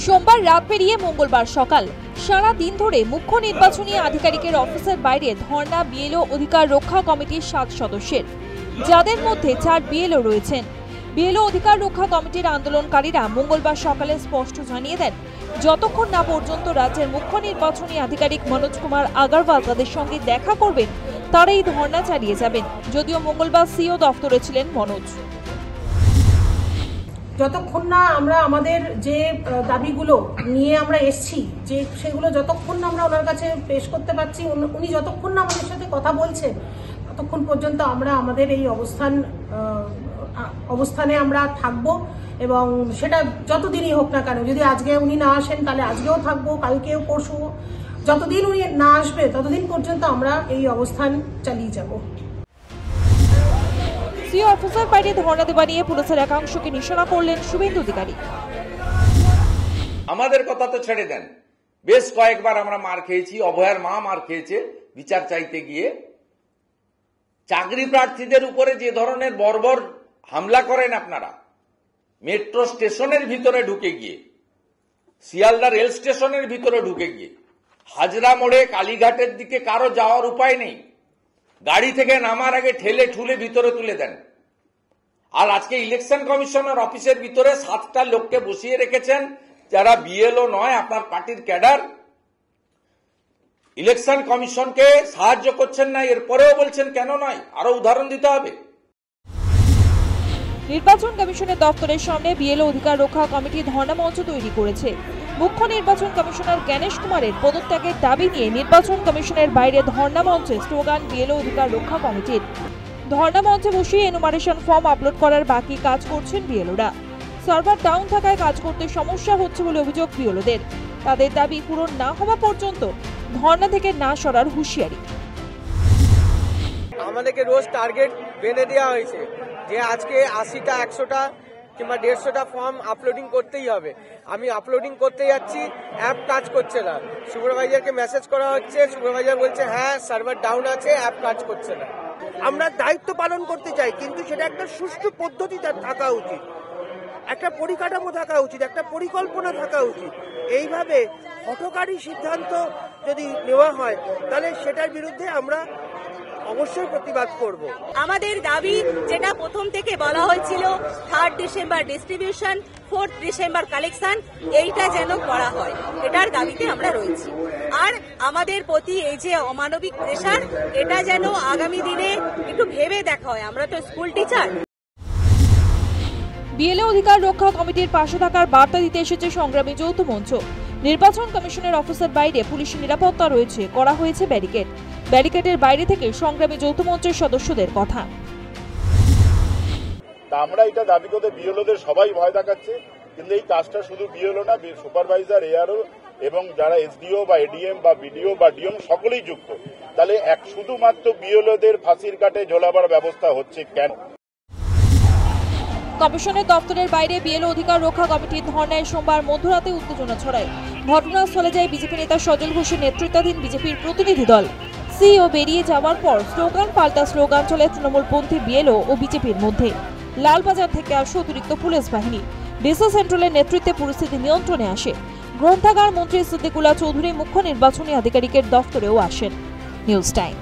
সোমবার রাত পেরিয়ে মঙ্গলবার সকাল সারা দিন ধরে মুখ্য নির্বাচনী আধিকারিকের অফিসের বাইরে ধর্ণা বিএলও অধিকার রক্ষা কমিটির 7 সদস্যের, যাদের মধ্যে 4 বিএলও রয়েছেন। বিএলও অধিকার রক্ষা কমিটির আন্দোলনকারীরা মঙ্গলবার সকালে স্পষ্ট জানিয়ে দেন, যতক্ষণ না পর্যন্ত রাজ্যের মুখ্য নির্বাচনী আধিকারিক মনোজ কুমার আগরওয়াল তাদের সঙ্গে দেখা করবেন, তারা এই ধর্ণা চালিয়ে যাবেন। যদিও মঙ্গলবার সিও দফতরে ছিলেন মনোজ। যতক্ষণ না আমরা আমাদের যে দাবিগুলো নিয়ে আমরা এসেছি, যে সেগুলো যতক্ষণ না আমরা ওনার কাছে পেশ করতে পারছি, উনি যতক্ষণ না আমাদের সাথে কথা বলছেন, ততক্ষণ পর্যন্ত আমরা আমাদের এই অবস্থানে আমরা থাকবো। এবং সেটা যতদিনই হোক না কেন, যদি আজকে উনি না আসেন তাহলে আজকেও থাকবো, কালকেও পরশু, যতদিন উনি না আসবে ততদিন পর্যন্ত আমরা এই অবস্থান চালিয়ে যাব। সিও অফিসার বাইরে ধর্ণা দেওয়া নিয়ে পুলিশের একাংশকে নিশানা করলেন শুভেন্দু অধিকারী। আমাদের কথা তো ছেড়ে দেন, বেশ কয়েকবার আমরা মার খেয়েছি, অভয়ার মা মার খেয়েছে বিচার চাইতে গিয়ে। চাকরি প্রার্থীদের উপরে যে ধরনের বর্বর হামলা করেন আপনারা, মেট্রো স্টেশনের ভিতরে ঢুকে গিয়ে, শিয়ালদা রেল স্টেশনের ভিতরে ঢুকে গিয়ে, হাজরা মোড়ে কালীঘাটের দিকে কারো যাওয়ার উপায় নেই, গাড়ি থেকে নামার আগে ঠেলে ঠুলে ভিতরে তুলে দেন। আর আজকে ইলেকশন কমিশনের অফিসের ভিতরে 7টা লোককে বসিয়ে রেখেছেন যারা বিএলও নয়, আপনার পার্টির ক্যাডার। ইলেকশন কমিশনকে সাহায্য করছেন না, এরপরেও বলছেন কেন নয়, আরো উদাহরণ দিতে হবে। নির্বাচন কমিশনের দপ্তরের সামনে বিএলও অধিকার রক্ষা কমিটি ধর্ণা মঞ্চ তৈরি করেছে। মুখ্য নির্বাচন কমিশনার জ্ঞানেশ কুমারের পদত্যাগের দাবি নিয়ে নির্বাচন কমিশনের বাইরে ধর্ণা মঞ্চে স্লোগান বিএলও অধিকার রক্ষা কমিটির। ধর্ণা মঞ্চে বসিয়ে এনুমারেশন ফর্ম আপলোড করার বাকি কাজ করছেন বিএলওরা। সার্ভার ডাউন থাকায় কাজ করতে সমস্যা হচ্ছে বলে অভিযোগ বিএলওদের। তাদের দাবি পূরণ না হওয়া পর্যন্ত ধর্ণা থেকে না সরার হুঁশিয়ারি। আমাদেরকে রোজ টার্গেট বেঁধে দেওয়া হয়েছে যে আজকে 80টা 100টা কিংবা 150টা ফর্ম আপলোডিং করতেই হবে। আমি আপলোডিং করতে যাচ্ছি, অ্যাপ কাজ করছে না। সুপারভাইজারকে মেসেজ করা হচ্ছে, সুপারভাইজার বলছে হ্যাঁ সার্ভার ডাউন আছে, অ্যাপ কাজ করছে না। আমরা দায়িত্ব পালন করতে চাই, কিন্তু সেটা একটা সুষ্ঠু পদ্ধতি থাকা উচিত, একটা পরিকাঠামো থাকা উচিত, একটা পরিকল্পনা থাকা উচিত। এইভাবে হঠকারী সিদ্ধান্ত যদি নেওয়া হয় তাহলে সেটার বিরুদ্ধে আমরা অবশ্যই প্রতিবাদ করব। আমাদের দাবি যেটা প্রথম থেকে বলা হয়েছিল 3 ডিসেম্বর ডিস্ট্রিবিউশন, 4 ডিসেম্বর কালেকশন, এইটা যেন করা হয়, এটার দাবিতে আমরা রয়েছি। আর আমাদের প্রতি এই যে অমানবিক প্রেসার, এটা যেন আগামী দিনে একটু ভেবে দেখা হয়। আমরা তো স্কুল টিচার। বিএলও অধিকার রক্ষা কমিটির পাশে থাকার বার্তা দিতে এসেছে সংগ্রামী যৌথ মঞ্চ। নির্বাচন কমিশনের অফিসের বাইরে পুলিশের নিরাপত্তা রয়েছে, করা হয়েছে ব্যারিকেড। ব্যারিকেডের বাইরে থেকে সংগ্রামী যৌথ মঞ্চের সদস্যদের কথা। আমরা এটা দাবি করতে বিএলওদের সবাই ভয় দেখাচ্ছে, কিন্তু এই কাজটা শুধু বিএলও না, সুপারভাইজার, এআরও এবং যারা এসডিও বা এডিএম বা বিডিও বা ডিএম সকলেই যুক্ত। তাহলে শুধুমাত্র বিএলওদের ফাঁসির কাটে ঝোলাবার ব্যবস্থা হচ্ছে কেন? কমিশনের দপ্তরের বাইরে বিএলও অধিকার রক্ষা কমিটির ধর্নায় সোমবার মধ্যরাতে উত্তেজনা ছড়ায়। ঘটনাস্থলে যায় বিজেপি নেতা সজল ঘোষের নেতৃত্বাধীন বিজেপির প্রতিনিধি দল। সিও বেরিয়ে যাওয়ার পর স্লোগান পাল্টা স্লোগান চলে তৃণমূলপন্থী বিএলও ও বিজেপির মধ্যে। লালবাজার থেকে আসে অতিরিক্ত পুলিশ বাহিনী। ডিসি সেন্ট্রালের নেতৃত্বে পরিস্থিতি নিয়ন্ত্রণে আসে। গ্রন্থাগার মন্ত্রী সিদ্দিকুল্লাহ চৌধুরী মুখ্য নির্বাচনী আধিকারিকের দফতরেও আসেন। News time.